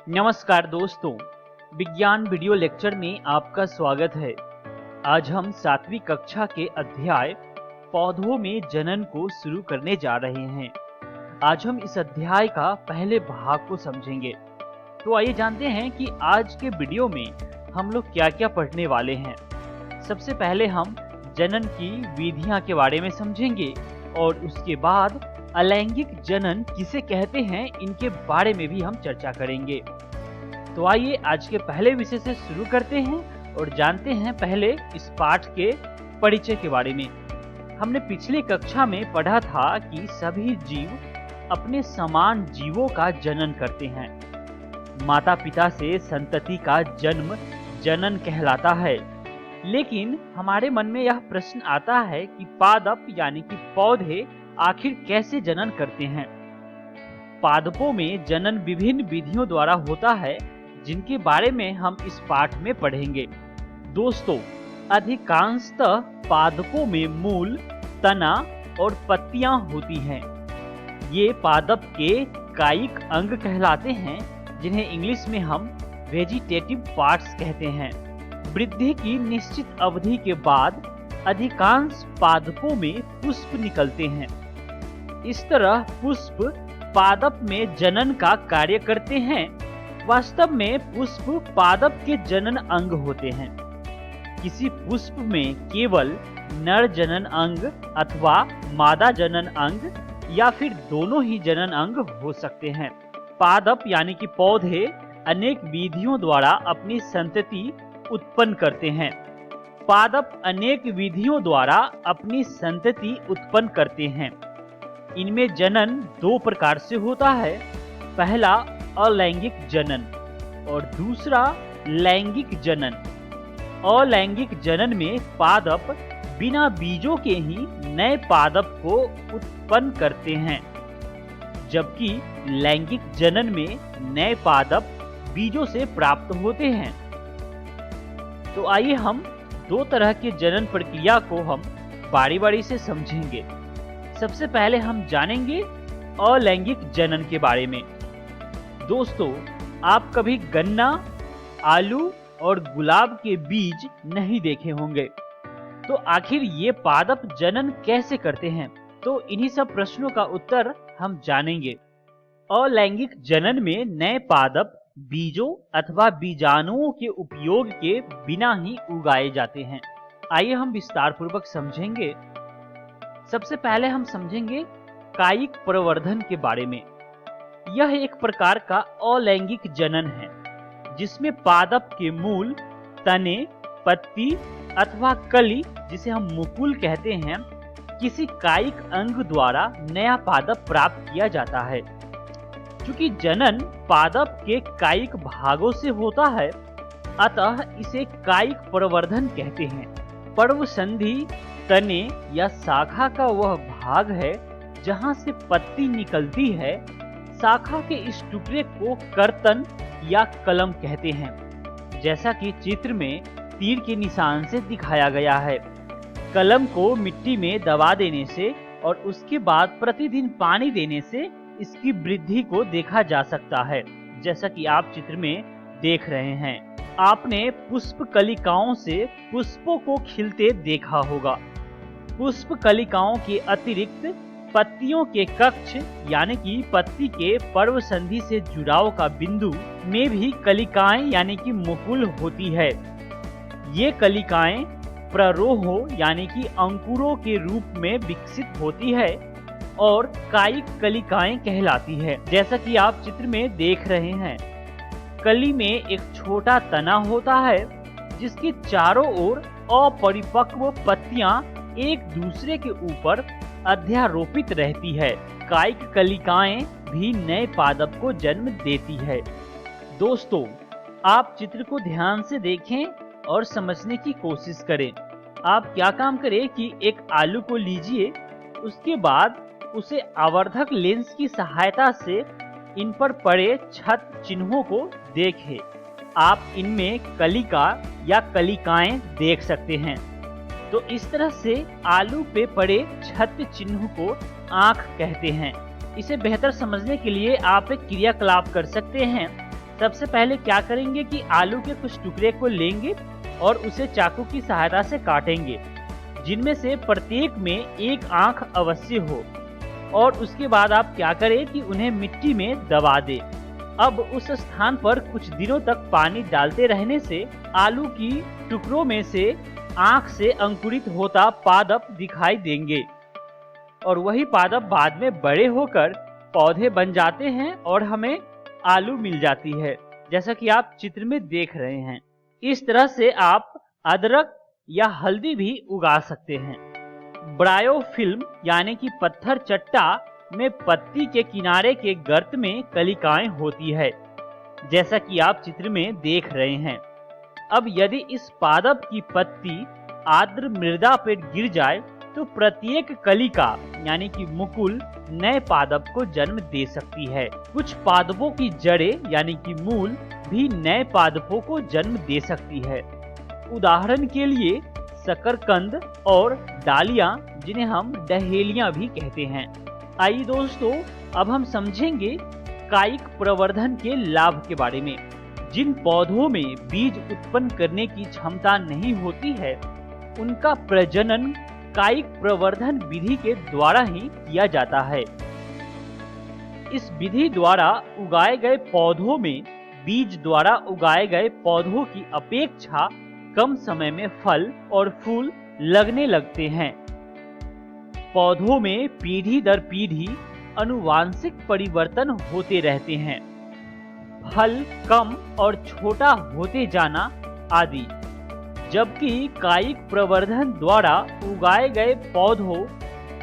नमस्कार दोस्तों, विज्ञान वीडियो लेक्चर में आपका स्वागत है। आज हम 7वीं कक्षा के अध्याय पौधों में जनन को शुरू करने जा रहे हैं। आज हम इस अध्याय का पहले भाग को समझेंगे। तो आइए जानते हैं कि आज के वीडियो में हम लोग क्या क्या पढ़ने वाले हैं। सबसे पहले हम जनन की विधियां के बारे में समझेंगे और उसके बाद अलैंगिक जनन किसे कहते हैं इनके बारे में भी हम चर्चा करेंगे। तो आइए आज के पहले विषय से शुरू करते हैं और जानते हैं पहले इस पाठ के परिचय के बारे में। हमने पिछली कक्षा में पढ़ा था कि सभी जीव अपने समान जीवों का जनन करते हैं। माता पिता से संतति का जन्म जनन कहलाता है। लेकिन हमारे मन में यह प्रश्न आता है कि पादप यानी कि पौधे आखिर कैसे जनन करते हैं। पादपों में जनन विभिन्न विधियों द्वारा होता है, जिनके बारे में हम इस पाठ में पढ़ेंगे। दोस्तों, अधिकांशतः पादपों में मूल, तना और पत्तियां होती हैं। ये पादप के कायिक अंग कहलाते हैं, जिन्हें इंग्लिश में हम वेजिटेटिव पार्ट्स कहते हैं। वृद्धि की निश्चित अवधि के बाद अधिकांश पादपों में पुष्प निकलते हैं। इस तरह पुष्प पादप में जनन का कार्य करते हैं। वास्तव में पुष्प पादप के जनन अंग होते हैं। किसी पुष्प में केवल नर जनन अंग अथवा मादा जनन अंग या फिर दोनों ही जनन अंग हो सकते हैं। पादप यानी कि पौधे अनेक विधियों द्वारा अपनी संतति उत्पन्न करते हैं। पादप अनेक विधियों द्वारा अपनी संतति उत्पन्न करते हैं। इनमें जनन दो प्रकार से होता है। पहला अलैंगिक जनन और दूसरा लैंगिक जनन। अलैंगिक जनन में पादप बिना बीजों के ही नए पादप को उत्पन्न करते हैं, जबकि लैंगिक जनन में नए पादप बीजों से प्राप्त होते हैं। तो आइए हम दो तरह के जनन प्रक्रिया को हम बारी बारी से समझेंगे। सबसे पहले हम जानेंगे अलैंगिक जनन के बारे में। दोस्तों, आप कभी गन्ना, आलू और गुलाब के बीज नहीं देखे होंगे। तो आखिर ये पादप जनन कैसे करते हैं? तो इन्हीं सब प्रश्नों का उत्तर हम जानेंगे। अलैंगिक जनन में नए पादप बीजों अथवा बीजाणुओं के उपयोग के बिना ही उगाए जाते हैं। आइए हम विस्तार पूर्वक समझेंगे। सबसे पहले हम समझेंगे कायिक प्रवर्धन के बारे में। यह एक प्रकार का अलैंगिक जनन है, जिसमें पादप के मूल, तने, पत्ती अथवा कली, जिसे हम मुकुल कहते हैं, किसी कायिक अंग द्वारा नया पादप प्राप्त किया जाता है। क्योंकि जनन पादप के कायिक भागों से होता है, अतः इसे कायिक प्रवर्धन कहते हैं। पर्व संधि तने या शाखा का वह भाग है जहां से पत्ती निकलती है। शाखा के इस टुकड़े को कर्तन या कलम कहते हैं, जैसा कि चित्र में तीर के निशान से दिखाया गया है। कलम को मिट्टी में दबा देने से और उसके बाद प्रतिदिन पानी देने से इसकी वृद्धि को देखा जा सकता है, जैसा कि आप चित्र में देख रहे हैं। आपने पुष्प कलिकाओं से पुष्पों को खिलते देखा होगा। पुष्प कलिकाओं के अतिरिक्त पत्तियों के कक्ष यानी कि पत्ती के पर्व संधि से जुड़ाव का बिंदु में भी कलिकाएं यानी कि मुकुल होती है। ये कलिकाएं प्ररोहों यानी कि अंकुरों के रूप में विकसित होती है और कायिक कलिकाएं कहलाती है, जैसा कि आप चित्र में देख रहे हैं। कली में एक छोटा तना होता है, जिसके चारों ओर अपरिपक्व पत्तियां एक दूसरे के ऊपर अध्यारोपित रहती है। कायिक कलिकाएं भी नए पादप को जन्म देती है। दोस्तों, आप चित्र को ध्यान से देखें और समझने की कोशिश करें। आप क्या काम करें कि एक आलू को लीजिए, उसके बाद उसे आवर्धक लेंस की सहायता से इन पर पड़े छत चिन्हों को देखें। आप इनमें कलिका या कलिकाएं देख सकते हैं। तो इस तरह से आलू पे पड़े छत चिन्ह को आंख कहते हैं। इसे बेहतर समझने के लिए आप एक क्रियाकलाप कर सकते हैं। सबसे पहले क्या करेंगे कि आलू के कुछ टुकड़े को लेंगे और उसे चाकू की सहायता से काटेंगे, जिनमें से प्रत्येक में एक आंख अवश्य हो। और उसके बाद आप क्या करें कि उन्हें मिट्टी में दबा दें। अब उस स्थान पर कुछ दिनों तक पानी डालते रहने से आलू की टुकड़ों में से आंख से अंकुरित होता पादप दिखाई देंगे और वही पादप बाद में बड़े होकर पौधे बन जाते हैं और हमें आलू मिल जाती है, जैसा कि आप चित्र में देख रहे हैं। इस तरह से आप अदरक या हल्दी भी उगा सकते हैं। ब्रायोफिल्म यानी कि पत्थर चट्टा में पत्ती के किनारे के गर्त में कलिकाएं होती है, जैसा कि आप चित्र में देख रहे हैं। अब यदि इस पादप की पत्ती आर्द्र मृदा पर गिर जाए तो प्रत्येक कलिका यानी कि मुकुल नए पादप को जन्म दे सकती है। कुछ पादपों की जड़ें यानी कि मूल भी नए पादपों को जन्म दे सकती है। उदाहरण के लिए शकरकंद और डालियां, जिन्हें हम डहेलियां भी कहते हैं। आइए दोस्तों, अब हम समझेंगे कायिक प्रवर्धन के लाभ के बारे में। जिन पौधों में बीज उत्पन्न करने की क्षमता नहीं होती है, उनका प्रजनन कायिक प्रवर्धन विधि के द्वारा ही किया जाता है। इस विधि द्वारा उगाए गए पौधों में बीज द्वारा उगाए गए पौधों की अपेक्षा कम समय में फल और फूल लगने लगते हैं। पौधों में पीढ़ी दर पीढ़ी आनुवांशिक परिवर्तन होते रहते हैं, फल कम और छोटा होते जाना आदि। जबकि कायिक प्रवर्धन द्वारा उगाए गए पौधों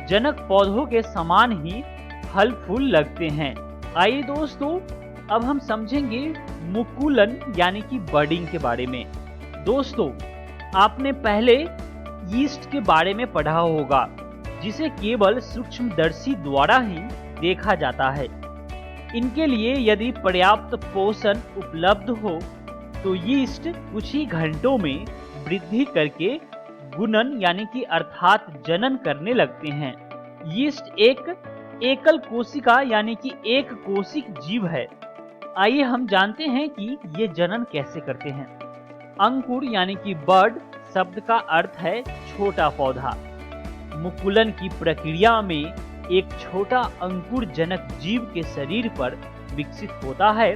जनक पौधों के समान ही फल फूल लगते हैं। आइए दोस्तों, अब हम समझेंगे मुकुलन यानी कि बडिंग के बारे में। दोस्तों, आपने पहले यीस्ट के बारे में पढ़ा होगा, जिसे केवल सूक्ष्मदर्शी द्वारा ही देखा जाता है। इनके लिए यदि पर्याप्त पोषण उपलब्ध हो तो यीस्ट कुछ ही घंटों में वृद्धि करके गुणन यानी कि अर्थात जनन करने लगते हैं। यीस्ट एक एकल कोशिका यानी कि एक कोशिक जीव है। आइए हम जानते हैं कि ये जनन कैसे करते हैं। अंकुर यानी कि बर्ड शब्द का अर्थ है छोटा पौधा। मुकुलन की प्रक्रिया में एक छोटा अंकुर जनक जीव के शरीर पर विकसित होता है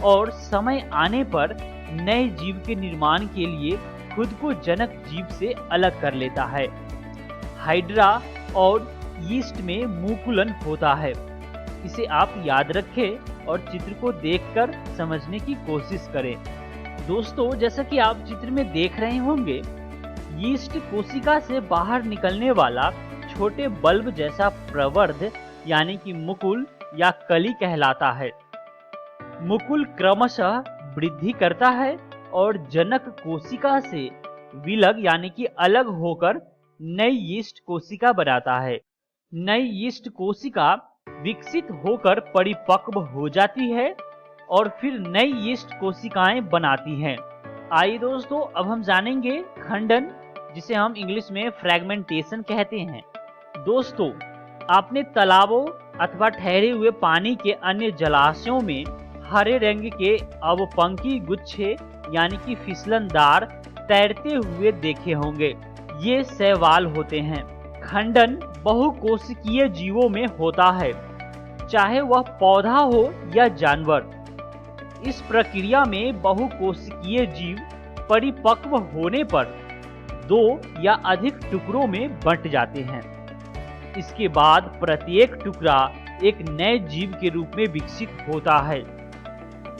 और समय आने पर नए जीव के निर्माण के लिए खुद को जनक जीव से अलग कर लेता है। हाइड्रा और यीस्ट में मुकुलन होता है। इसे आप याद रखें और चित्र को देखकर समझने की कोशिश करें। दोस्तों, जैसा कि आप चित्र में देख रहे होंगे, यीस्ट कोशिका से बाहर निकलने वाला छोटे बल्ब जैसा प्रवर्ध यानी कि मुकुल या कली कहलाता है। मुकुल क्रमशः वृद्धि करता है और जनक कोशिका से विलग यानी कि अलग होकर नई यीस्ट कोशिका बनाता है। नई यीस्ट कोशिका विकसित होकर परिपक्व हो जाती है और फिर नई यीस्ट कोशिकाएं बनाती हैं। आइए दोस्तों, अब हम जानेंगे खंडन, जिसे हम इंग्लिश में फ्रैगमेंटेशन कहते हैं। दोस्तों, आपने तालाबों अथवा ठहरे हुए पानी के अन्य जलाशयों में हरे रंग के अवपंकी गुच्छे यानी कि फिसलनदार तैरते हुए देखे होंगे। ये शैवाल होते हैं। खंडन बहुकोशिकीय जीवों में होता है, चाहे वह पौधा हो या जानवर। इस प्रक्रिया में बहुकोशिकीय जीव परिपक्व होने पर 2 या अधिक टुकड़ों में बंट जाते हैं। इसके बाद प्रत्येक टुकड़ा एक नए जीव के रूप में विकसित होता है।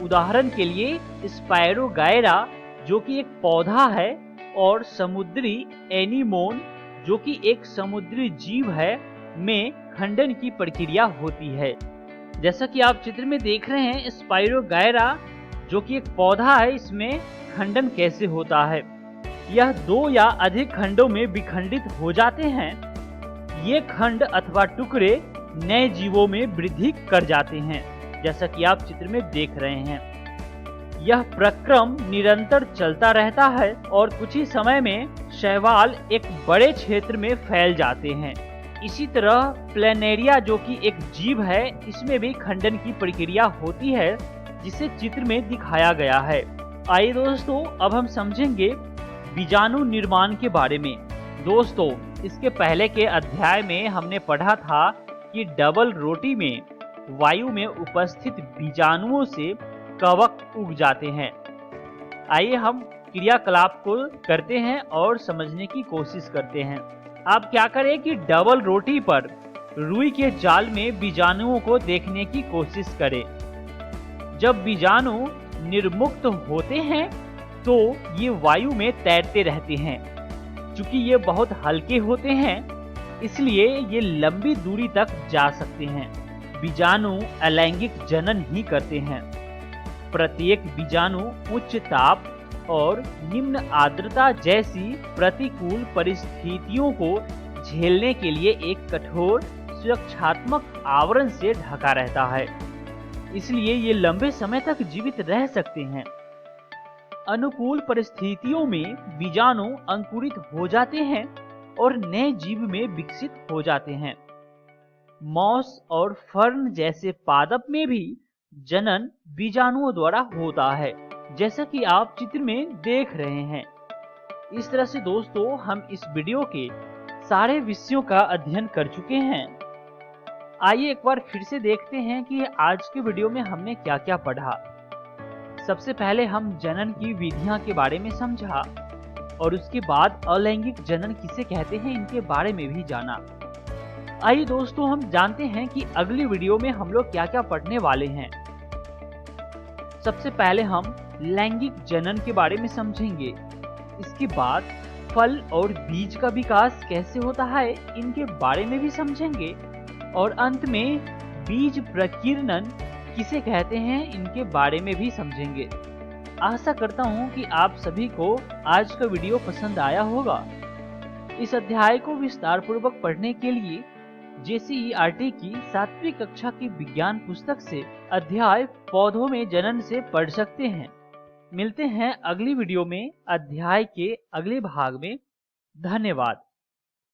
उदाहरण के लिए स्पायरोगायरा, जो कि एक पौधा है, और समुद्री एनीमोन, जो कि एक समुद्री जीव है, में खंडन की प्रक्रिया होती है। जैसा कि आप चित्र में देख रहे हैं, स्पायरोगायरा जो कि एक पौधा है, इसमें खंडन कैसे होता है। यह 2 या अधिक खंडों में विखंडित हो जाते हैं। ये खंड अथवा टुकड़े नए जीवों में वृद्धि कर जाते हैं, जैसा कि आप चित्र में देख रहे हैं। यह प्रक्रम निरंतर चलता रहता है और कुछ ही समय में शैवाल एक बड़े क्षेत्र में फैल जाते हैं। इसी तरह प्लेनेरिया, जो कि एक जीव है, इसमें भी खंडन की प्रक्रिया होती है, जिसे चित्र में दिखाया गया है। आइए दोस्तों, अब हम समझेंगे बीजाणु निर्माण के बारे में। दोस्तों, इसके पहले के अध्याय में हमने पढ़ा था कि डबल रोटी में वायु में उपस्थित बीजाणुओं से कवक उग जाते हैं। आइए हम क्रियाकलाप को करते हैं और समझने की कोशिश करते हैं। आप क्या करें कि डबल रोटी पर रुई के जाल में बीजाणुओं को देखने की कोशिश करें। जब बीजाणु निर्मुक्त होते हैं तो ये वायु में तैरते रहते हैं। चूंकि ये बहुत हल्के होते हैं, इसलिए ये लंबी दूरी तक जा सकते हैं। बीजाणु अलैंगिक जनन ही करते हैं। प्रत्येक बीजाणु उच्च ताप और निम्न आर्द्रता जैसी प्रतिकूल परिस्थितियों को झेलने के लिए एक कठोर सुरक्षात्मक आवरण से ढका रहता है। इसलिए ये लंबे समय तक जीवित रह सकते हैं। अनुकूल परिस्थितियों में बीजाणु अंकुरित हो जाते हैं और नए जीव में विकसित हो जाते हैं। मॉस और फर्न जैसे पादप में भी जनन बीजाणुओं द्वारा होता है, जैसा कि आप चित्र में देख रहे हैं। इस तरह से दोस्तों, हम इस वीडियो के सारे विषयों का अध्ययन कर चुके हैं। आइए एक बार फिर से देखते हैं कि आज के वीडियो में हमने क्या क्या पढ़ा। सबसे पहले हम जनन की विधियां के बारे में समझा और उसके बाद अलैंगिक जनन किसे कहते हैं इनके बारे में भी जाना। आइए दोस्तों, हम जानते हैं कि अगली वीडियो में हम लोग क्या क्या पढ़ने वाले हैं। सबसे पहले हम लैंगिक जनन के बारे में समझेंगे। इसके बाद फल और बीज का विकास कैसे होता है इनके बारे में भी समझेंगे और अंत में बीज प्रकीर्णन किसे कहते हैं इनके बारे में भी समझेंगे। आशा करता हूं कि आप सभी को आज का वीडियो पसंद आया होगा। इस अध्याय को विस्तार पूर्वक पढ़ने के लिए JCERT की 7वीं कक्षा की विज्ञान पुस्तक से अध्याय पौधों में जनन से पढ़ सकते हैं। मिलते हैं अगली वीडियो में अध्याय के अगले भाग में। धन्यवाद।